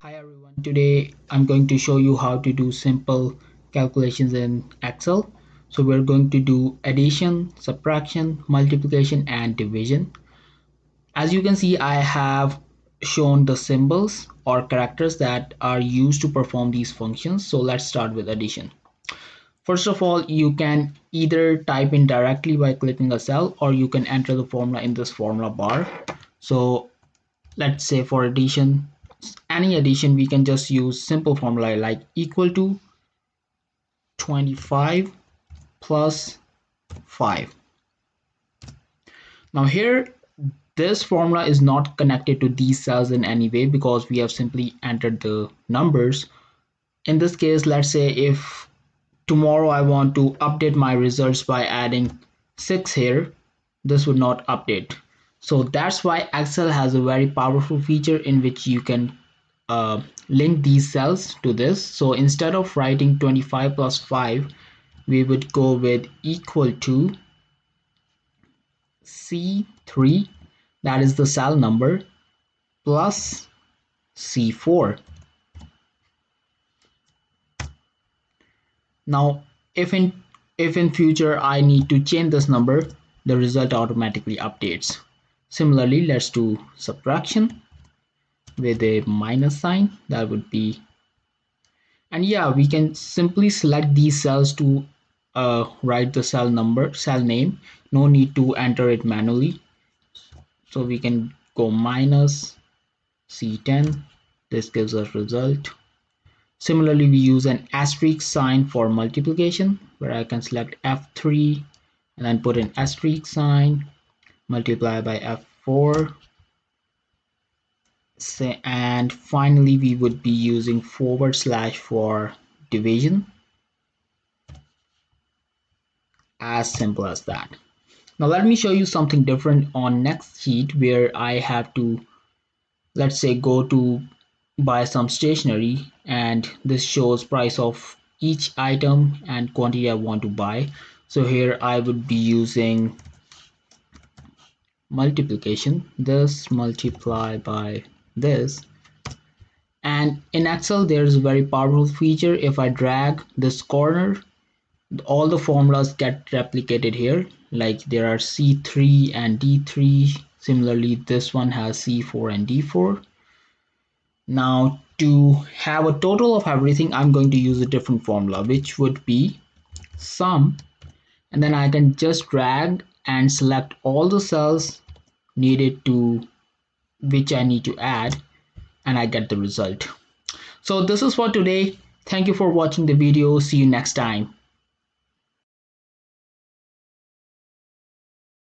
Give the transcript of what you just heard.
Hi everyone, today I'm going to show you how to do simple calculations in Excel. So we're going to do addition, subtraction, multiplication and division. As you can see, I have shown the symbols or characters that are used to perform these functions. So let's start with addition. First of all, you can either type in directly by clicking a cell or you can enter the formula in this formula bar. So let's say for addition, any addition, we can just use simple formula like equal to 25 plus 5. Now here, this formula is not connected to these cells in any way because we have simply entered the numbers. In this case, let's say if tomorrow I want to update my results by adding 6 here, this would not update. So that's why Excel has a very powerful feature in which you can link these cells to this. So instead of writing 25 plus 5, we would go with equal to C3, that is the cell number, plus C4. Now if in future I need to change this number, the result automatically updates. Similarly, let's do subtraction with a minus sign. That would be, and yeah, we can simply select these cells to write the cell name. No need to enter it manually. So we can go minus C10. This gives us result. Similarly, we use an asterisk sign for multiplication, where I can select F3 and then put an asterisk sign, multiply by F4. And finally, we would be using forward slash for division. As simple as that. Now let me show you something different on next sheet where I have to, let's say, go to buy some stationery, and this shows price of each item and quantity I want to buy. So here I would be using multiplication, this multiply by this. And in Excel there's a very powerful feature. If I drag this corner, all the formulas get replicated here, like there are C3 and D3. Similarly, this one has C4 and D4. Now to have a total of everything, I'm going to use a different formula, which would be sum, and then I can just drag and select all the cells needed to which I need to add, and I get the result. So this is for today. Thank you for watching the video. See you next time.